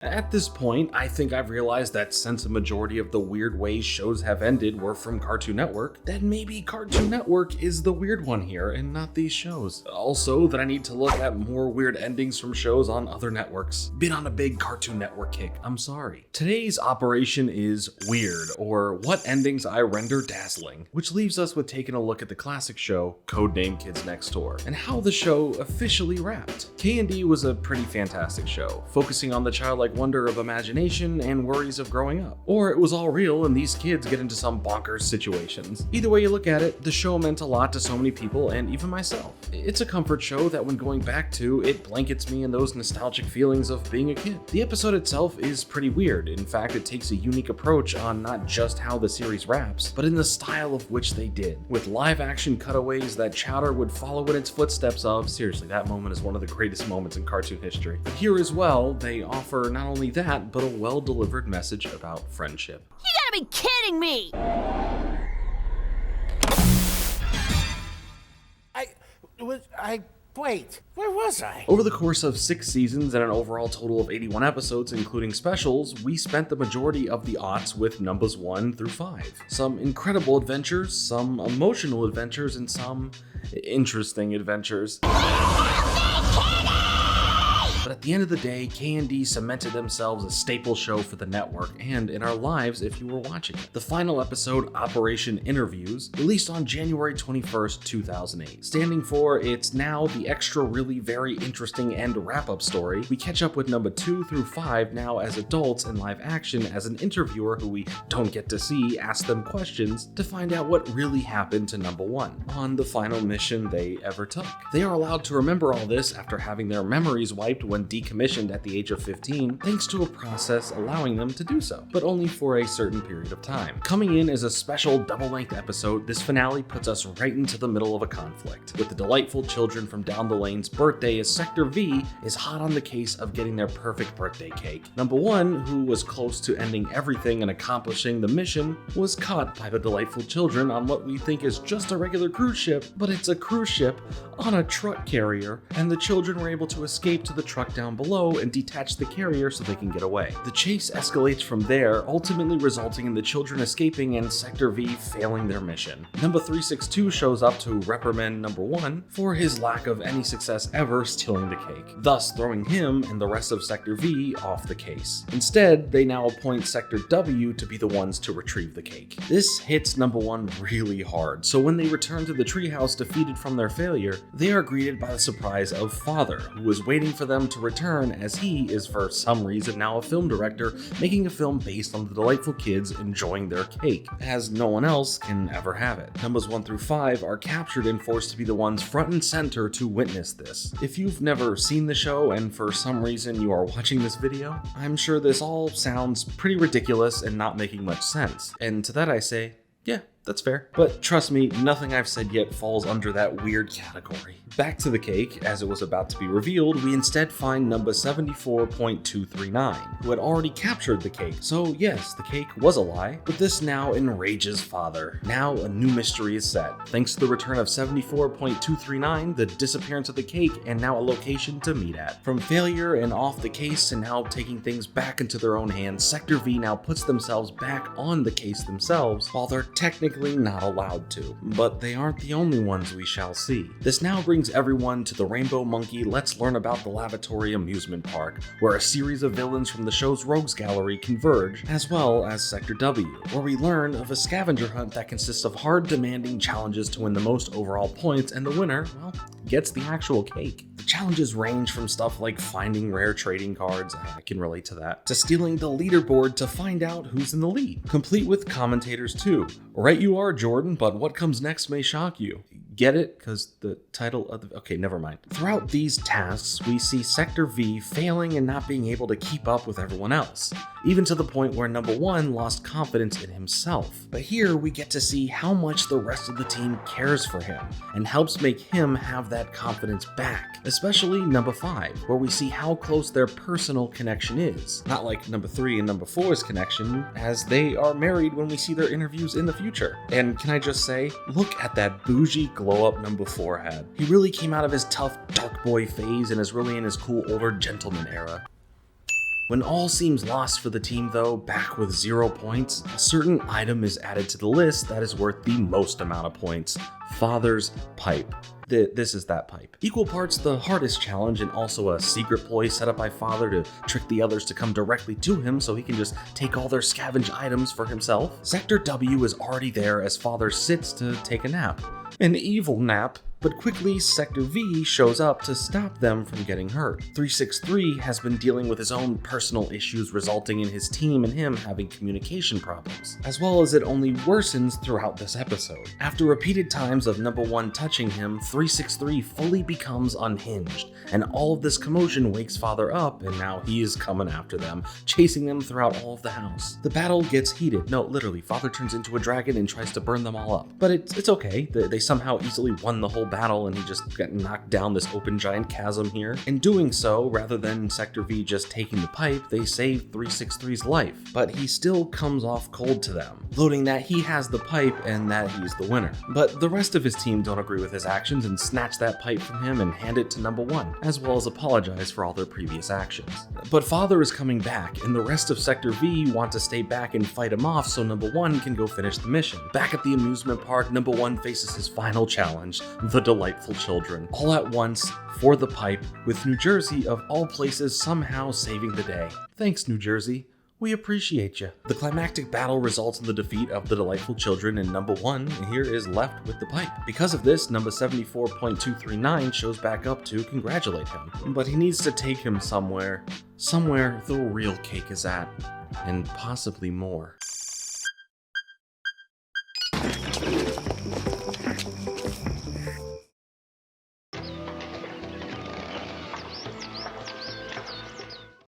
At this point, I think I've realized that since a majority of the weird ways shows have ended were from Cartoon Network, then maybe Cartoon Network is the weird one here and not these shows. Also, that I need to look at more weird endings from shows on other networks. Been on a big Cartoon Network kick, I'm sorry. Today's operation is Weird, or What Endings I Render Dazzling, which leaves us with taking a look at the classic show, Codename Kids Next Door, and how the show officially wrapped. KND was a pretty fantastic show, focusing on the childlike wonder of imagination and worries of growing up. Or it was all real and these kids get into some bonkers situations. Either way you look at it, the show meant a lot to so many people and even myself. It's a comfort show that when going back to, it blankets me in those nostalgic feelings of being a kid. The episode itself is pretty weird. In fact, it takes a unique approach on not just how the series wraps, but in the style of which they did. With live action cutaways that Chowder would follow in its footsteps of. Seriously, that moment is one of the greatest moments in cartoon history. But here as well, they offer not only that, but a well-delivered message about friendship. You gotta be kidding me! Wait, where was I? Over the course of 6 seasons and an overall total of 81 episodes, including specials, we spent the majority of the aughts with numbers 1 through 5. Some incredible adventures, some emotional adventures, and some interesting adventures. But at the end of the day, KND cemented themselves a staple show for the network and in our lives if you were watching it. The final episode, Operation Interviews, released on January 21st, 2008. Standing for It's Now the Extra Really Very Interesting End Wrap-Up Story, we catch up with number 2 through 5 now as adults in live action as an interviewer who we don't get to see asks them questions to find out what really happened to number 1 on the final mission they ever took. They are allowed to remember all this after having their memories wiped when decommissioned at the age of 15, thanks to a process allowing them to do so, but only for a certain period of time. Coming in as a special double-length episode, this finale puts us right into the middle of a conflict, with the delightful children from down the lane's birthday as Sector V is hot on the case of getting their perfect birthday cake. Number 1, who was close to ending everything and accomplishing the mission, was caught by the delightful children on what we think is just a regular cruise ship, but it's a cruise ship on a truck carrier, and the children were able to escape to the truck down below and detach the carrier so they can get away. The chase escalates from there, ultimately resulting in the children escaping and Sector V failing their mission. Number 362 shows up to reprimand number 1 for his lack of any success ever stealing the cake, thus throwing him and the rest of Sector V off the case. Instead, they now appoint Sector W to be the ones to retrieve the cake. This hits number 1 really hard, so when they return to the treehouse defeated from their failure, they are greeted by the surprise of Father, who is waiting for them to return as he is for some reason now a film director making a film based on the delightful kids enjoying their cake, as no one else can ever have it. Numbers 1 through 5 are captured and forced to be the ones front and center to witness this. If you've never seen the show and for some reason you are watching this video, I'm sure this all sounds pretty ridiculous and not making much sense. And to that I say, yeah, that's fair. But trust me, nothing I've said yet falls under that weird category. Back to the cake, as it was about to be revealed, we instead find number 74.239, who had already captured the cake. So yes, the cake was a lie, but this now enrages Father. Now a new mystery is set. Thanks to the return of 74.239, the disappearance of the cake, and now a location to meet at. From failure and off the case and now taking things back into their own hands, Sector V now puts themselves back on the case themselves, while they're technically not allowed to. But they aren't the only ones we shall see. This now brings everyone to the Rainbow Monkey Let's Learn About the Lavatory amusement park, where a series of villains from the show's Rogues Gallery converge, as well as Sector W, where we learn of a scavenger hunt that consists of hard, demanding challenges to win the most overall points, and the winner, well, gets the actual cake. The challenges range from stuff like finding rare trading cards, I can relate to that, to stealing the leaderboard to find out who's in the lead, complete with commentators too. Right you are, Jordan, but what comes next may shock you. Get it? Because the title of the... Okay, never mind. Throughout these tasks, we see Sector V failing and not being able to keep up with everyone else, even to the point where number 1 lost confidence in himself. But here we get to see how much the rest of the team cares for him and helps make him have that confidence back, especially number 5, where we see how close their personal connection is. Not like number 3 and number 4's connection, as they are married when we see their interviews in the future. And can I just say, look at that bougie glow-up number 4 had. He really came out of his tough dark boy phase and is really in his cool older gentleman era. When all seems lost for the team though, back with 0 points, a certain item is added to the list that is worth the most amount of points: Father's Pipe. This is that pipe. Equal parts the hardest challenge and also a secret ploy set up by Father to trick the others to come directly to him so he can just take all their scavenged items for himself. Sector W is already there as Father sits to take a nap. An evil nap, but quickly Sector V shows up to stop them from getting hurt. 363 has been dealing with his own personal issues resulting in his team and him having communication problems, as well as it only worsens throughout this episode. After repeated times of number 1 touching him, 363 fully becomes unhinged, and all of this commotion wakes Father up, and now he is coming after them, chasing them throughout all of the house. The battle gets heated. No, literally, Father turns into a dragon and tries to burn them all up. But it's okay, they somehow easily won the whole battle and he just got knocked down this open giant chasm here. In doing so, rather than Sector V just taking the pipe, they save 363's life, but he still comes off cold to them, loading that he has the pipe and that he's the winner. But the rest of his team don't agree with his actions and snatch that pipe from him and hand it to number 1, as well as apologize for all their previous actions. But Father is coming back, and the rest of Sector V want to stay back and fight him off so number 1 can go finish the mission. Back at the amusement park, number 1 faces his final challenge, the Delightful Children, all at once for the pipe, with New Jersey of all places somehow saving the day. Thanks, New Jersey. We appreciate you. The climactic battle results in the defeat of the Delightful Children, and number 1 here is left with the pipe. Because of this, number 74.239 shows back up to congratulate him. But he needs to take him somewhere the real cake is at, and possibly more.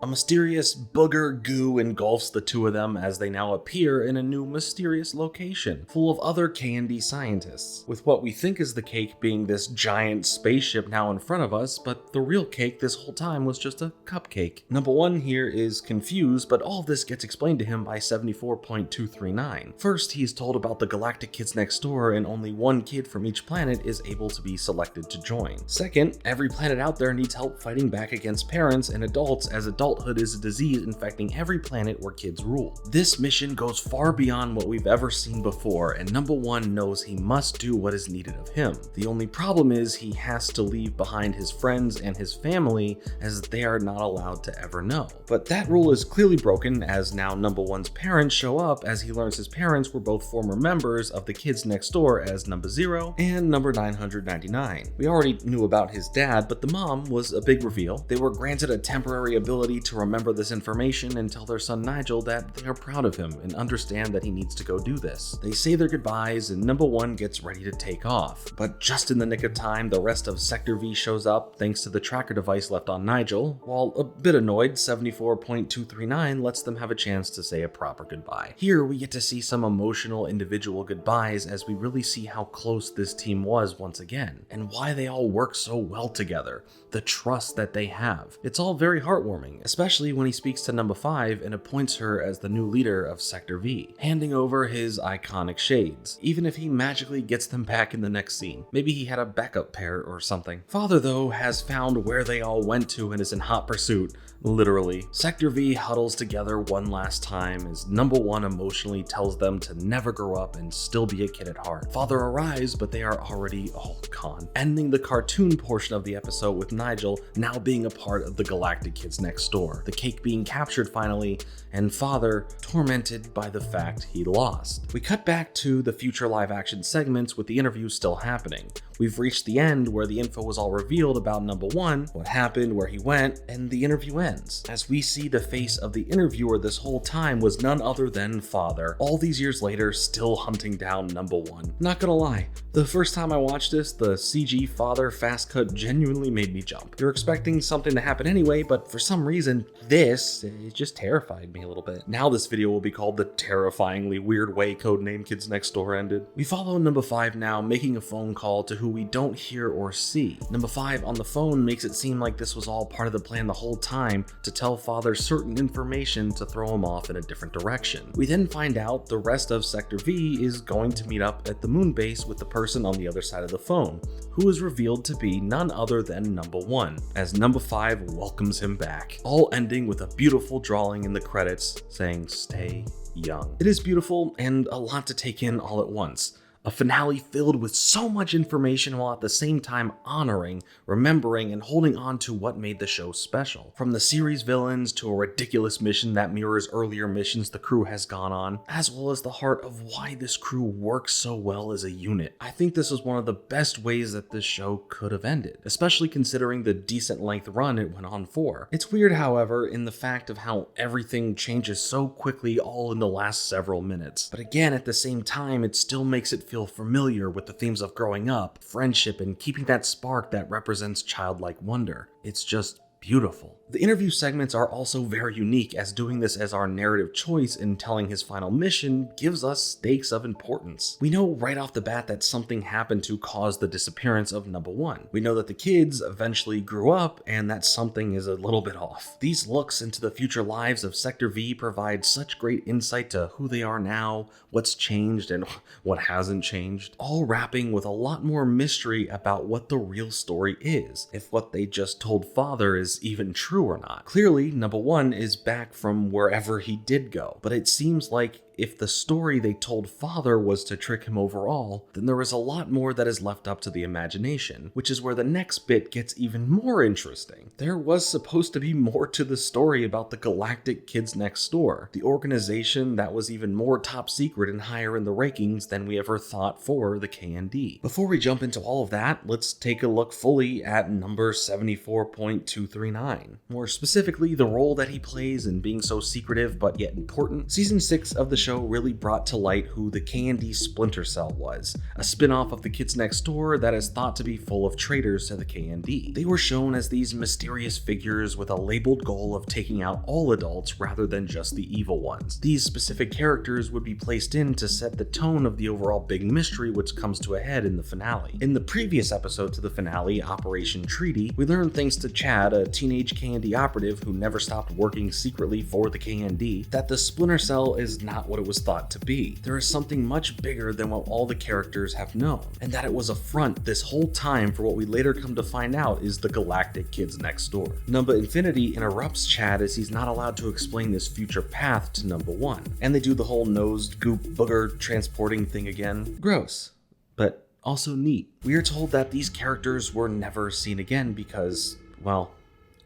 A mysterious booger goo engulfs the two of them as they now appear in a new mysterious location, full of other KND scientists, with what we think is the cake being this giant spaceship now in front of us, but the real cake this whole time was just a cupcake. Number 1 here is confused, but all of this gets explained to him by 74.239. First, he's told about the Galactic Kids Next Door, and only 1 kid from each planet is able to be selected to join. Second, every planet out there needs help fighting back against parents and adults, as adulthood is a disease infecting every planet where kids rule. This mission goes far beyond what we've ever seen before, and number 1 knows he must do what is needed of him. The only problem is he has to leave behind his friends and his family, as they are not allowed to ever know. But that rule is clearly broken, as now number 1's parents show up as he learns his parents were both former members of the Kids Next Door as number 0 and number 999. We already knew about his dad, but the mom was a big reveal. They were granted a temporary ability to remember this information and tell their son Nigel that they are proud of him and understand that he needs to go do this. They say their goodbyes and number 1 gets ready to take off. But just in the nick of time, the rest of Sector V shows up thanks to the tracker device left on Nigel. While a bit annoyed, 74.239 lets them have a chance to say a proper goodbye. Here we get to see some emotional individual goodbyes as we really see how close this team was once again, and why they all work so well together, the trust that they have. It's all very heartwarming, especially when he speaks to number 5 and appoints her as the new leader of Sector V, handing over his iconic shades, even if he magically gets them back in the next scene. Maybe he had a backup pair or something. Father, though, has found where they all went to and is in hot pursuit, literally. Sector V huddles together one last time as number 1 emotionally tells them to never grow up and still be a kid at heart. Father arrives, but they are already all gone, ending the cartoon portion of the episode with Nigel now being a part of the Galactic Kids Next Door, the cake being captured finally, and Father tormented by the fact he lost. We cut back to the future live action segments with the interview still happening. We've reached the end where the info was all revealed about number 1, what happened, where he went, and the interview ends. As we see the face of the interviewer this whole time was none other than Father, all these years later still hunting down number 1. Not gonna lie, the first time I watched this, the CG Father fast cut genuinely made me jump. You're expecting something to happen anyway, but for some reason, it just terrified me a little bit. Now this video will be called the terrifyingly weird way Codename Kids Next Door ended. We follow number 5 now, making a phone call to who we don't hear or see. Number 5 on the phone makes it seem like this was all part of the plan the whole time, time to tell Father certain information to throw him off in a different direction. We then find out the rest of Sector V is going to meet up at the moon base with the person on the other side of the phone, who is revealed to be none other than Number 1, as Number 5 welcomes him back, all ending with a beautiful drawing in the credits saying, "Stay young." It is beautiful and a lot to take in all at once. A finale filled with so much information while at the same time honoring, remembering, and holding on to what made the show special. From the series villains to a ridiculous mission that mirrors earlier missions the crew has gone on, as well as the heart of why this crew works so well as a unit. I think this was one of the best ways that this show could have ended, especially considering the decent length run it went on for. It's weird, however, in the fact of how everything changes so quickly all in the last several minutes. But again, at the same time, it still makes it feel familiar with the themes of growing up, friendship, and keeping that spark that represents childlike wonder. It's just beautiful. The interview segments are also very unique, as doing this as our narrative choice in telling his final mission gives us stakes of importance. We know right off the bat that something happened to cause the disappearance of Number 1. We know that the kids eventually grew up and that something is a little bit off. These looks into the future lives of Sector V provide such great insight to who they are now, what's changed, and what hasn't changed, all wrapping with a lot more mystery about what the real story is, if what they just told Father is even true or not. Clearly, Number 1 is back from wherever he did go, but it seems like if the story they told Father was to trick him overall, then there is a lot more that is left up to the imagination, which is where the next bit gets even more interesting. There was supposed to be more to the story about the Galactic Kids Next Door, the organization that was even more top secret and higher in the rankings than we ever thought for the KND. Before we jump into all of that, let's take a look fully at number 74.239. More specifically, the role that he plays in being so secretive but yet important. Season 6 of the show really brought to light who the KND Splinter Cell was, a spin-off of the Kids Next Door that is thought to be full of traitors to the KND. They were shown as these mysterious figures with a labeled goal of taking out all adults rather than just the evil ones. These specific characters would be placed in to set the tone of the overall big mystery which comes to a head in the finale. In the previous episode to the finale, Operation Treaty, we learned thanks to Chad, a teenage KND operative who never stopped working secretly for the KND, that the Splinter Cell is not what it was thought to be. There is something much bigger than what all the characters have known, and that it was a front this whole time for what we later come to find out is the Galactic Kids Next Door. Number Infinity interrupts Chad as he's not allowed to explain this future path to Number 1, and they do the whole nosed goop booger transporting thing again. Gross, but also neat. We are told that these characters were never seen again because, well,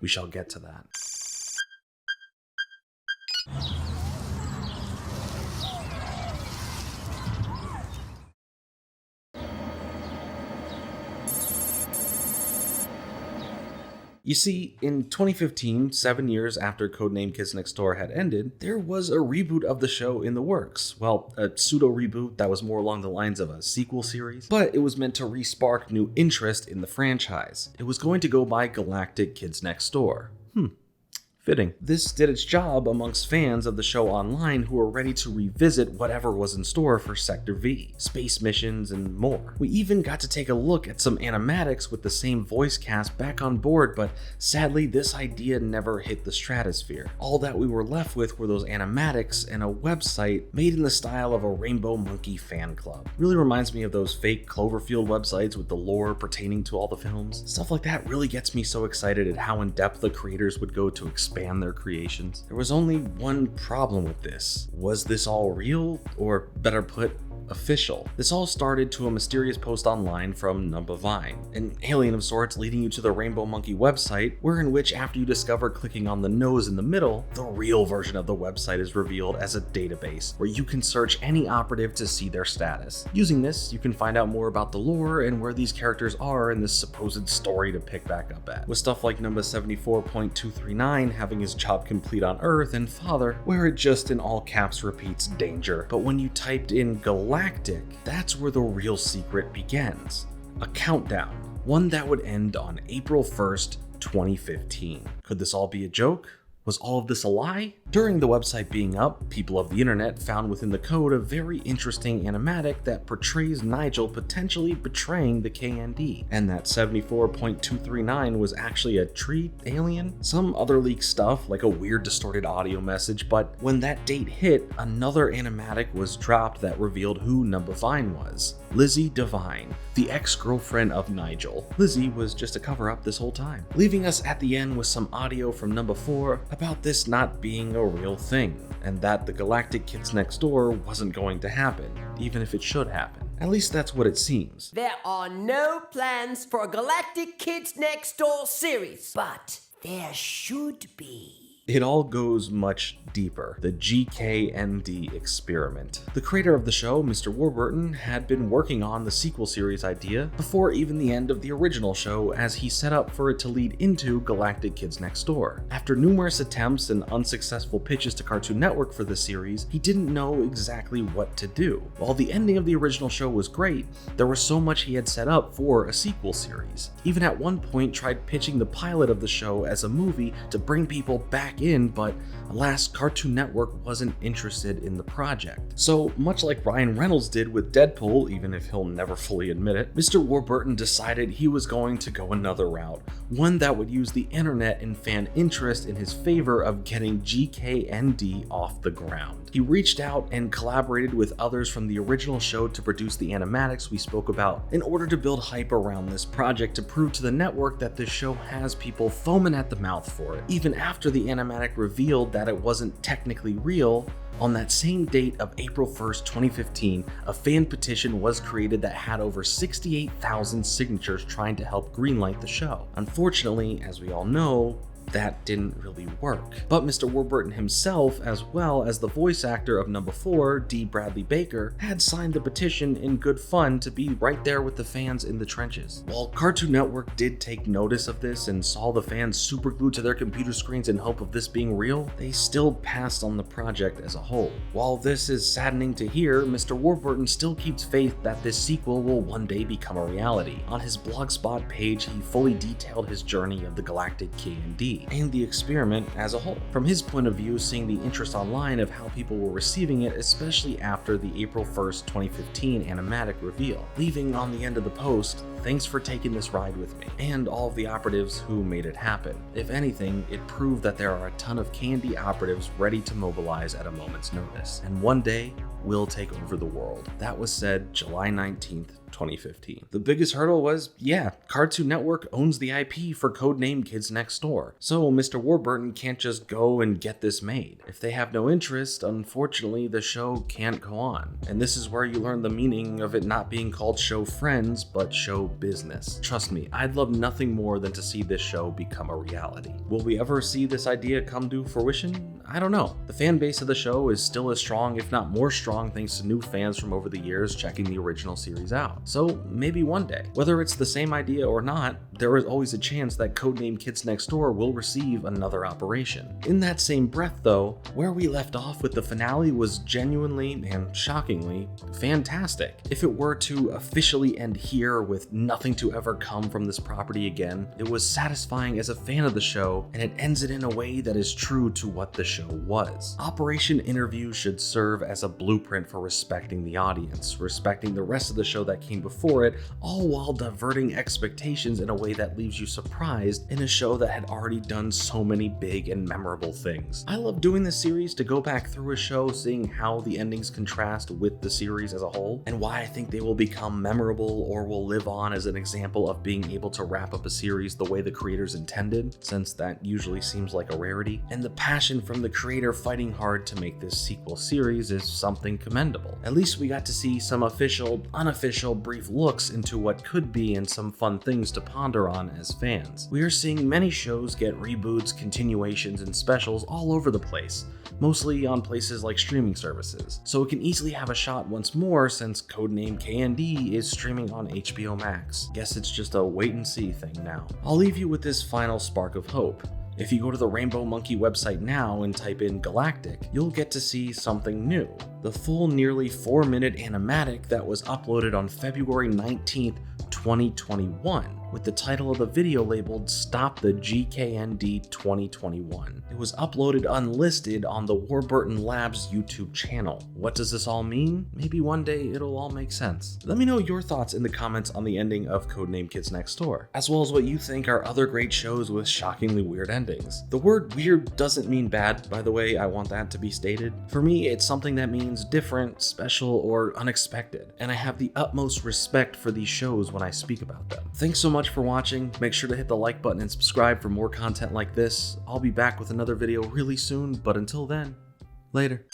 we shall get to that. You see, in 2015, 7 years after Codename Kids Next Door had ended, there was a reboot of the show in the works. Well, a pseudo-reboot that was more along the lines of a sequel series, but it was meant to re-spark new interest in the franchise. It was going to go by Galactic Kids Next Door. Fitting. This did its job amongst fans of the show online who were ready to revisit whatever was in store for Sector V, space missions, and more. We even got to take a look at some animatics with the same voice cast back on board, but sadly this idea never hit the stratosphere. All that we were left with were those animatics and a website made in the style of a Rainbow Monkey fan club. Really reminds me of those fake Cloverfield websites with the lore pertaining to all the films. Stuff like that really gets me so excited at how in depth the creators would go to expand their creations. There was only one problem with this. Was this all real, or better put, official? This all started to a mysterious post online from Number Vine, an alien of sorts leading you to the Rainbow Monkey website, wherein which after you discover clicking on the nose in the middle, the real version of the website is revealed as a database where you can search any operative to see their status. Using this, you can find out more about the lore and where these characters are in this supposed story to pick back up at, with stuff like number 74.239 having his job complete on Earth, and Father, where it just in all caps repeats danger. But when you typed in Galactic, that's where the real secret begins. A countdown, one that would end on April 1st, 2015. Could this all be a joke? Was all of this a lie? During the website being up, people of the internet found within the code a very interesting animatic that portrays Nigel potentially betraying the KND, and that 74.239 was actually a tree alien? Some other leaked stuff, like a weird distorted audio message, but when that date hit, another animatic was dropped that revealed who Number Vine was. Lizzie Devine, the ex-girlfriend of Nigel. Lizzie was just a cover-up this whole time, leaving us at the end with some audio from Number 4 about this not being a real thing, and that the Galactic Kids Next Door wasn't going to happen, even if it should happen. At least that's what it seems. There are no plans for a Galactic Kids Next Door series, but there should be. It all goes much deeper. The GKND experiment. The creator of the show, Mr. Warburton, had been working on the sequel series idea before even the end of the original show, as he set up for it to lead into Galactic Kids Next Door. After numerous attempts and unsuccessful pitches to Cartoon Network for the series, he didn't know exactly what to do. While the ending of the original show was great, there was so much he had set up for a sequel series. Even at one point tried pitching the pilot of the show as a movie to bring people back in, but alas, Cartoon Network wasn't interested in the project. So much like Ryan Reynolds did with Deadpool, even if he'll never fully admit it, Mr. Warburton decided he was going to go another route, one that would use the internet and fan interest in his favor of getting GKND off the ground. He reached out and collaborated with others from the original show to produce the animatics we spoke about in order to build hype around this project to prove to the network that this show has people foaming at the mouth for it. Even after the animatic revealed that it wasn't technically real, on that same date of April 1st, 2015, a fan petition was created that had over 68,000 signatures trying to help greenlight the show. Unfortunately, as we all know, that didn't really work. But Mr. Warburton himself, as well as the voice actor of Number 4, D. Bradley Baker, had signed the petition in good fun to be right there with the fans in the trenches. While Cartoon Network did take notice of this and saw the fans super glued to their computer screens in hope of this being real, they still passed on the project as a whole. While this is saddening to hear, Mr. Warburton still keeps faith that this sequel will one day become a reality. On his Blogspot page, he fully detailed his journey of the Galactic KND and the experiment as a whole. From his point of view, seeing the interest online of how people were receiving it, especially after the April 1st, 2015 animatic reveal, leaving on the end of the post, "Thanks for taking this ride with me," and all of the operatives who made it happen. If anything, it proved that there are a ton of KND operatives ready to mobilize at a moment's notice, and one day will take over the world. That was said July 19th, 2015. The biggest hurdle was, Cartoon Network owns the IP for Codename Kids Next Door, so Mr. Warburton can't just go and get this made. If they have no interest, unfortunately the show can't go on. And this is where you learn the meaning of it not being called Show Friends, but Show Business. Trust me, I'd love nothing more than to see this show become a reality. Will we ever see this idea come to fruition? I don't know. The fan base of the show is still as strong, if not more strong, thanks to new fans from over the years checking the original series out. So maybe one day. Whether it's the same idea or not, there is always a chance that Codename Kids Next Door will receive another operation. In that same breath though, where we left off with the finale was genuinely and shockingly fantastic. If it were to officially end here with nothing to ever come from this property again, it was satisfying as a fan of the show, and it ends it in a way that is true to what the show was. Operation Interview should serve as a blueprint for respecting the audience, respecting the rest of the show that came before it, all while diverting expectations in a way that leaves you surprised in a show that had already done so many big and memorable things. I love doing this series to go back through a show, seeing how the endings contrast with the series as a whole, and why I think they will become memorable or will live on as an example of being able to wrap up a series the way the creators intended, since that usually seems like a rarity. And the passion from the creator fighting hard to make this sequel series is something commendable. At least we got to see some official, unofficial brief looks into what could be and some fun things to ponder on as fans. We are seeing many shows get reboots, continuations, and specials all over the place, mostly on places like streaming services, so it can easily have a shot once more since Codename KND is streaming on HBO Max. Guess it's just a wait and see thing now. I'll leave you with this final spark of hope. If you go to the Rainbow Monkey website now and type in Galactic, you'll get to see something new. The full nearly 4-minute animatic that was uploaded on February 19th, 2021. with the title of the video labeled Stop the GKND 2021. It was uploaded unlisted on the Warburton Labs YouTube channel. What does this all mean? Maybe one day it'll all make sense. Let me know your thoughts in the comments on the ending of Codename Kids Next Door, as well as what you think are other great shows with shockingly weird endings. The word weird doesn't mean bad, by the way, I want that to be stated. For me, it's something that means different, special, or unexpected, and I have the utmost respect for these shows when I speak about them. Thanks so much for watching. Make sure to hit the like button and subscribe for more content like this. I'll be back with another video really soon, but until then, later.